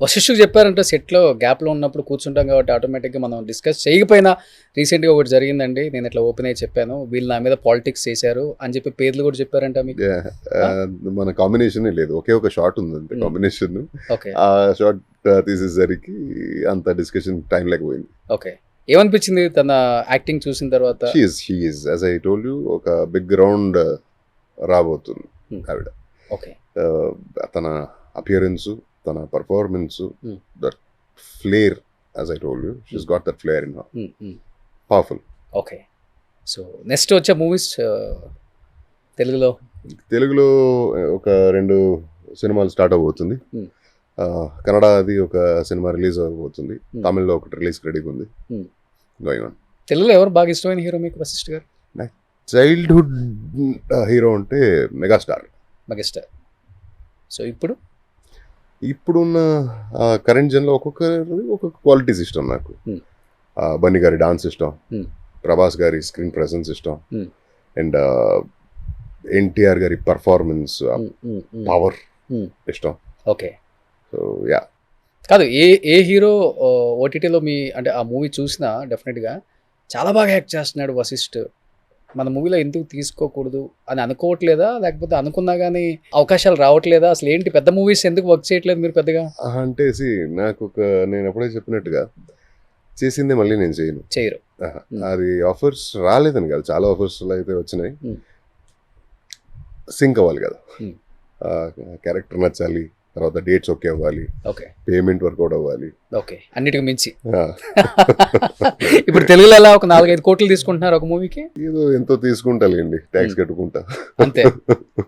వశిష్ఠుకు చెప్పారంటే సెట్లో గ్యాప్లో ఉన్నప్పుడు కూర్చుంటాం కాబట్టి ఆటోమేటిక్గా మనం డిస్కస్ చేయకపోయినా రీసెంట్గా ఒకటి జరిగిందండి, నేను ఇట్లా ఓపెన్ అయ్యి చెప్పాను, వీళ్ళు నా మీద పాలిటిక్స్ చేశారు అని చెప్పి పేర్లు కూడా చెప్పారంట మీకు? మన కాంబినేషన్ లేదు, ఒకే ఒక షార్ట్ ఉంది అంతే కాంబినేషన్. ఓకే. ఆ షార్ట్ తీసేసరికి అంత డిస్కషన్ టైం లేకపోయింది. ఓకే. ఏమనిపించింది తన యాక్టింగ్ చూసిన తర్వాత? She is as I told you ఒక బిగ్ రౌండ్ రాబోతుంది ఆవిడ. ఓకే. తన అపియరెన్సు, తన performance, that flair, as I told you, she's got that flair in her, powerful. Okay. So next వచ్చే మూవీస్ తెలుగులో ఒక 2 సినిమాలు స్టార్ట్ అవబోతుంది. కన్నడ అది ఒక సినిమా రిలీజ్ అవబోతుంది, తమిళ్లో ఒకటి రిలీజ్ రెడీగా ఉంది. Going on. తెలుగులో ఎవరు బాగా ఇష్టమైన హీరో మీకు వశిష్ఠ్ గారు? చైల్డ్హుడ్ హీరో అంటే మెగాస్టార్. సో ఇప్పుడున్న కరెంట్ జన్లో ఒక్కొక్క క్వాలిటీస్ ఇష్టం నాకు. బన్నీ గారి డాన్స్ ఇష్టం, ప్రభాస్ గారి స్క్రీన్ ప్రెసెన్స్ ఇష్టం, అండ్ ఎన్టీఆర్ గారి పర్ఫార్మెన్స్ పవర్ ఇష్టం. ఓకే. So yeah. కాదు, ఏ హీరో ఓటీటీలో మీ అంటే ఆ మూవీ చూసినా డెఫినెట్గా చాలా బాగా యాక్ట్ చేస్తున్నాడు వశిష్ఠ్, మన మూవీలో ఎందుకు తీసుకోకూడదు అని అనుకోవట్లేదా? లేకపోతే అనుకున్నా కానీ అవకాశాలు రావట్లేదా? అసలు ఏంటి పెద్ద మూవీస్ ఎందుకు వర్క్ చేయట్లేదు మీరు పెద్దగా? అంటే నాకు నేను అప్పుడే చెప్పినట్టుగా చేసిందే మళ్ళీ నేను చేయరు. అది ఆఫర్స్ రాలేదని కాదు, చాలా ఆఫర్స్ అయితే వచ్చినాయి. సింక్ అవ్వాలి కదా, క్యారెక్టర్ నచ్చాలి, తర్వాత డేట్స్ ఓకే అవ్వాలి, పేమెంట్ వర్కౌట్ అవ్వాలి, అన్నిటికి మించి. ఇప్పుడు తెలుగులో ఎలా ఒక 4-5 కోట్లు తీసుకుంటున్నారు ఒక మూవీకి? ఏదో ఎంతో తీసుకుంటాలేండి, ట్యాక్స్ కట్టుకుంటా అంతే.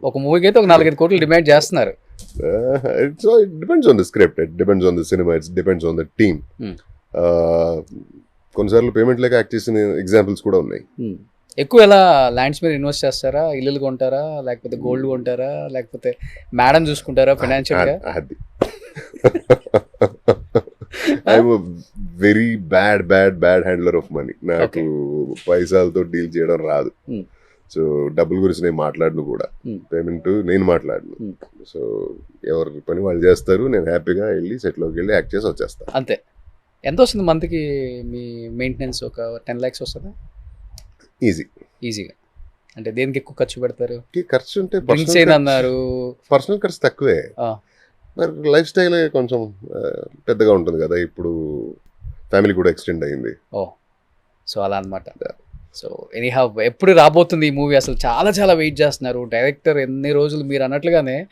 ఒక మూవీకి అయితే ఒక 4-5 కోట్లు డిమాండ్ చేస్తున్నారు. It depends on the script, it depends on the cinema, it depends on the team. కొన్నిసార్లు పేమెంట్ లేక యాక్ట్ చేసిన ఎగ్జాంపుల్స్ కూడా ఉన్నాయి. ఎక్కువ ఎలా ల్యాండ్స్ మీద ఇన్వెస్ట్ చేస్తారా, ఇల్లులు కొంటారా, లేకపోతే గోల్డ్ కొంటారా, లేకపోతే మేడం చూసుకుంటారా ఫైనాన్షియల్ గా? అది I'm very bad handler of money. నాకు పైసలతో డీల్ చేయడం రాదు. సో డబ్బుల గురించి నేను మాట్లాడను కూడా, Hmm. పేమెంట్ నేను మాట్లాడను. Hmm. సో ఎవరి పని వాళ్ళు చేస్తారు, నేను హ్యాపీగా వెళ్ళి సెట్లోకి వెళ్ళి యాక్ట్ చేసి వచ్చేస్తాను. అంతే. ఎంత వస్తుంది మంత్కి మీ మెయింటెనెన్స్? ఒక 10 lakhs వస్తుందా ఈజీ. ఈజీగా? అంటే దేనికి ఎక్కువ ఖర్చు పెడతారు? ఖర్చు అంటే డ్రింక్స్ అన్నారు. పర్సనల్ ఖర్చు తక్కువే, ఆ, మరి లైఫ్ స్టైల్ కొంచెం పెద్దగా ఉంటుంది కదా, ఇప్పుడు ఫ్యామిలీ కూడా ఎక్స్టెండ్ అయ్యింది. ఓ, సో అలా అనమాట. సో ఎనీహౌ ఎప్పుడు రాబోతుంది ఈ మూవీ? అసలు చాలా చాలా వెయిట్ చేస్తున్నారు. డైరెక్టర్ ఎన్ని రోజులు మీరు అన్నట్లుగానే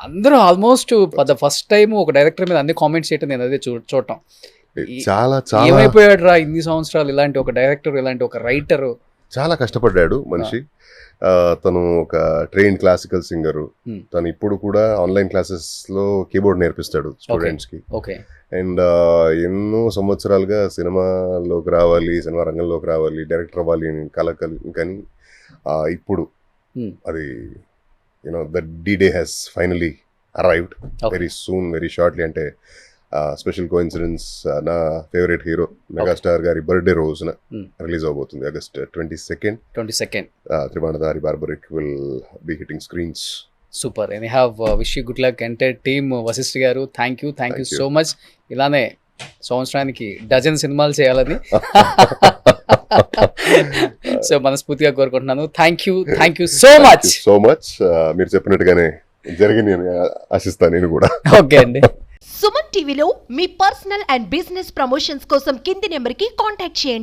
అందరూ ఆల్మోస్ట్ ఫస్ట్ టైం ఒక డైరెక్టర్ మీద అన్ని కామెంట్స్ చేయటం నేను అదే చూడటం. చాలా చాలా ఏమైపోయాడు రా ఇన్ని సంవత్సరాలు, ఇలాంటి ఒక డైరెక్టర్, ఇలాంటి ఒక రైటర్. చాలా కష్టపడ్డాడు మనిషి. తను ఒక ట్రైన్ క్లాసికల్ సింగరు. Hmm. తను ఇప్పుడు కూడా ఆన్లైన్ క్లాసెస్లో కీబోర్డ్ నేర్పిస్తాడు స్టూడెంట్స్కి. ఓకే. అండ్ ఎన్నో సంవత్సరాలుగా సినిమాలోకి రావాలి, సినిమా రంగంలోకి రావాలి, డైరెక్టర్ అవ్వాలి అని కానీ ఇప్పుడు Hmm. అది the day has finally arrived very soon, very shortly. అంటే స్పెషల్ కోఇన్సిడెన్స్, నా ఫేవరెట్ హీరో మెగాస్టార్ గారి బర్త్డే రోజున Hmm. రిలీజ్ అవబోతుంది August 22nd. Tribanadhari Barbarik will be hitting screens. Super. Any have wish you good luck entire team. Vasishta garu thank you Thank you. So much. ఇలానే సంవత్సరానికి dozen సినిమాలు చేయాలని so మనస్ఫూర్తిగా కోరుకుంటున్నాను. Thank you so much. So much. మీరు చెప్పినట్టుగానే జరిగింది అని ఆశిస్తాను నేను కూడా. ఓకే అండి. సుమన్ టీవీలో మీ పర్సనల్ అండ్ బిజినెస్ ప్రమోషన్స్ కోసం కింది నెంబర్కి కాంటాక్ట్ చేయండి.